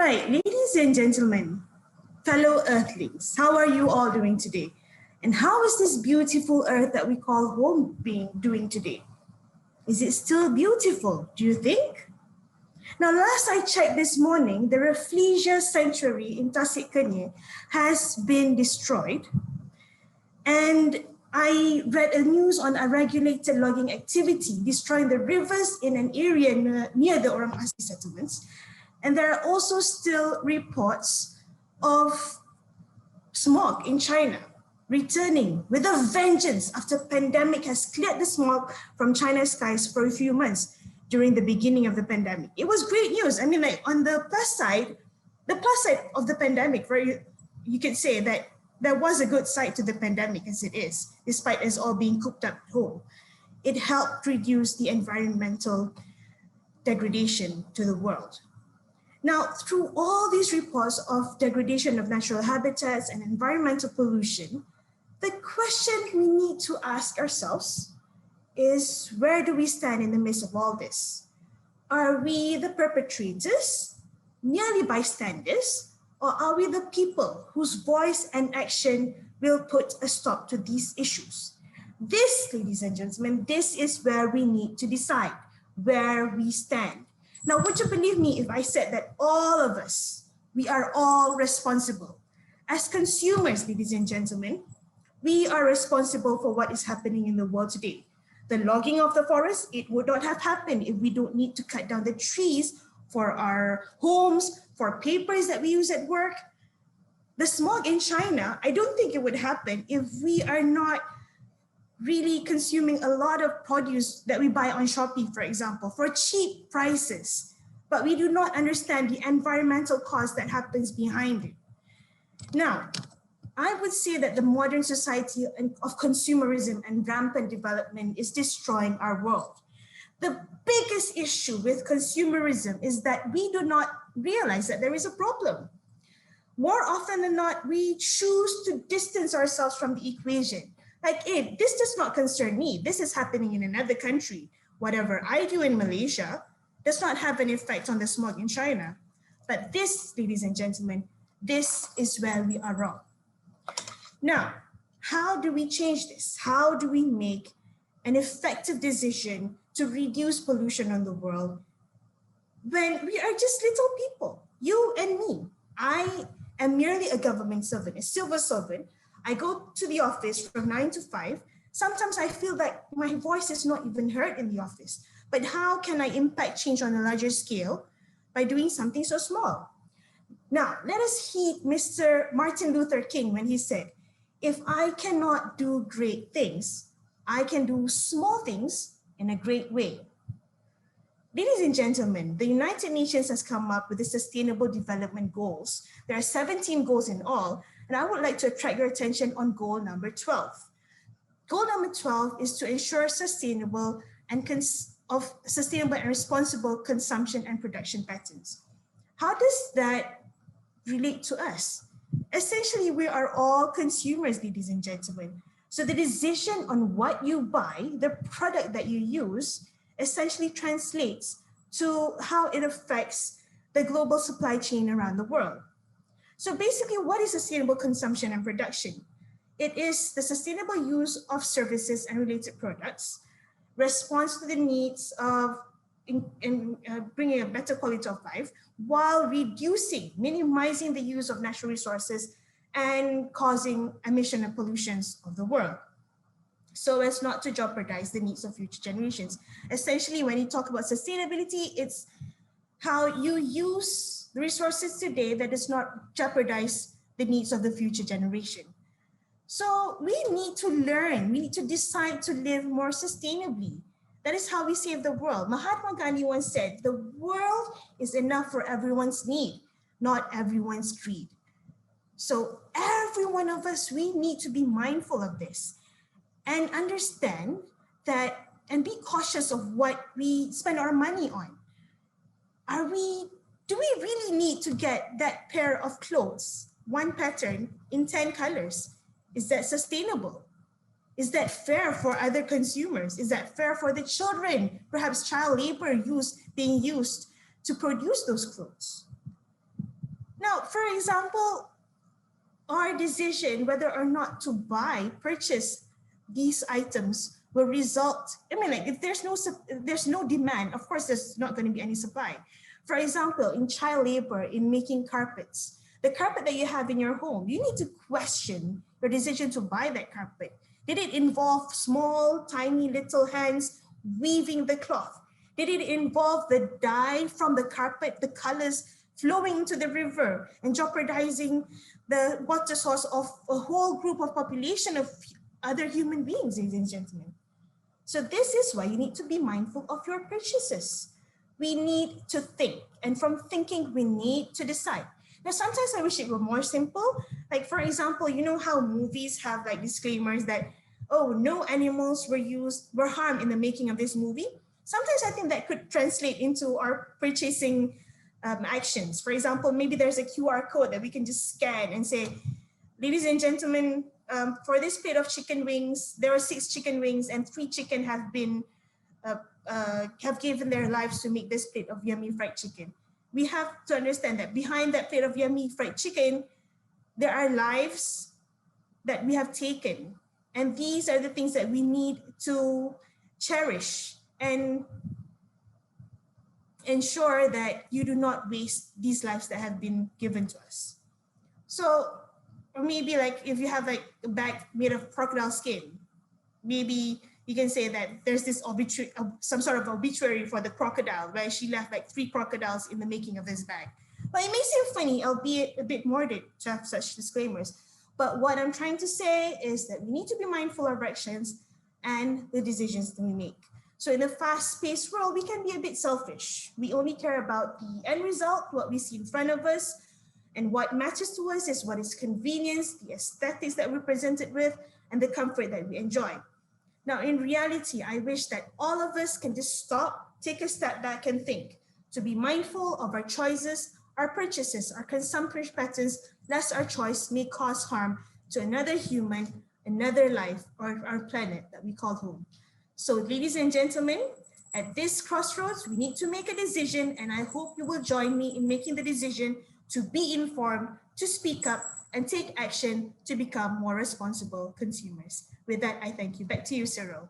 Right, ladies and gentlemen, fellow earthlings, how are you all doing today? And how is this beautiful earth that we call home doing today? Is it still beautiful, do you think? Now, last I checked this morning, the Rafflesia Sanctuary in Tasik Kenyir has been destroyed. And I read a news on a regulated logging activity destroying the rivers in an area near the Orang Asli settlements. And there are also still reports of smog in China returning with a vengeance after pandemic has cleared the smog from China's skies for a few months during the beginning of the pandemic. It was great news. I mean, like on the plus side of the pandemic, where you could say that there was a good side to the pandemic as it is, despite us all being cooped up at home. It helped reduce the environmental degradation to the world. Now, through all these reports of degradation of natural habitats and environmental pollution, the question we need to ask ourselves is, where do we stand in the midst of all this? Are we the perpetrators, merely bystanders, or are we the people whose voice and action will put a stop to these issues? This, ladies and gentlemen, this is where we need to decide where we stand. Now, would you believe me if I said that all of us, we are all responsible? As consumers, ladies and gentlemen, we are responsible for what is happening in the world today. The logging of the forest, it would not have happened if we don't need to cut down the trees for our homes, for papers that we use at work. The smog in China, I don't think it would happen if we are not really consuming a lot of produce that we buy on Shopee, for example, for cheap prices, but we do not understand the environmental cost that happens behind it. Now, I would say that the modern society of consumerism and rampant development is destroying our world. The biggest issue with consumerism is that we do not realize that there is a problem. More often than not, we choose to distance ourselves from the equation. Like, hey, this does not concern me. This is happening in another country. Whatever I do in Malaysia does not have an effect on the smog in China. But this, ladies and gentlemen, this is where we are wrong. Now, how do we change this? How do we make an effective decision to reduce pollution on the world when we are just little people, you and me? I am merely a government servant, a civil servant. I go to the office from 9 to 5. Sometimes I feel that my voice is not even heard in the office. But how can I impact change on a larger scale? By doing something so small. Now, let us heed Mr. Martin Luther King when he said, if I cannot do great things, I can do small things in a great way. Ladies and gentlemen, the United Nations has come up with the Sustainable Development Goals. There are 17 goals in all, and I would like to attract your attention on goal number 12. Goal number 12 is to ensure sustainable and responsible consumption and production patterns. How does that relate to us? Essentially, we are all consumers, ladies and gentlemen. So the decision on what you buy, the product that you use, essentially translates to how it affects the global supply chain around the world. So basically, what is sustainable consumption and production? It is the sustainable use of services and related products, response to the needs of bringing a better quality of life, while minimizing the use of natural resources and causing emission and pollutions of the world, so as not to jeopardize the needs of future generations. Essentially, when you talk about sustainability, it's how you use the resources today that does not jeopardize the needs of the future generation. So we need to learn, we need to decide to live more sustainably. That is how we save the world. Mahatma Gandhi once said, the world is enough for everyone's need, not everyone's greed. So every one of us, we need to be mindful of this and understand that, and be cautious of what we spend our money on. Do we really need to get that pair of clothes, one pattern in 10 colors? Is that sustainable? Is that fair for other consumers? Is that fair for the children? Perhaps child labor being used to produce those clothes. Now, for example, our decision whether or not to purchase these items will result, I mean, like if there's no demand, of course there's not going to be any supply. For example, in child labor, in making carpets, the carpet that you have in your home, you need to question your decision to buy that carpet. Did it involve small, tiny little hands weaving the cloth? Did it involve the dye from the carpet, the colors flowing into the river and jeopardizing the water source of a whole group of population of other human beings, ladies and gentlemen? So this is why you need to be mindful of your purchases. We need to think, and from thinking, we need to decide. Now, sometimes I wish it were more simple. Like, for example, you know how movies have like disclaimers that, oh, no animals were harmed in the making of this movie. Sometimes I think that could translate into our purchasing actions. For example, maybe there's a QR code that we can just scan and say, ladies and gentlemen, for this plate of chicken wings, there are 6 chicken wings and 3 chicken have given their lives to make this plate of yummy fried chicken. We have to understand that behind that plate of yummy fried chicken, there are lives that we have taken. And these are the things that we need to cherish and ensure that you do not waste these lives that have been given to us. So, or maybe like if you have like a bag made of crocodile skin, maybe you can say that there's this obituary, some sort of obituary for the crocodile, where she left like 3 crocodiles in the making of this bag. But it may seem funny, albeit a bit morbid, to have such disclaimers. But what I'm trying to say is that we need to be mindful of our actions and the decisions that we make. So in a fast-paced world, we can be a bit selfish. We only care about the end result, what we see in front of us, and what matters to us is what is convenience, the aesthetics that we're presented with, and the comfort that we enjoy. Now, in reality, I wish that all of us can just stop, take a step back and think, to be mindful of our choices, our purchases, our consumption patterns, lest our choice may cause harm to another human, another life, or our planet that we call home. So, ladies and gentlemen, at this crossroads, we need to make a decision, and I hope you will join me in making the decision to be informed, to speak up, and take action to become more responsible consumers. With that, I thank you. Back to you, Cyril.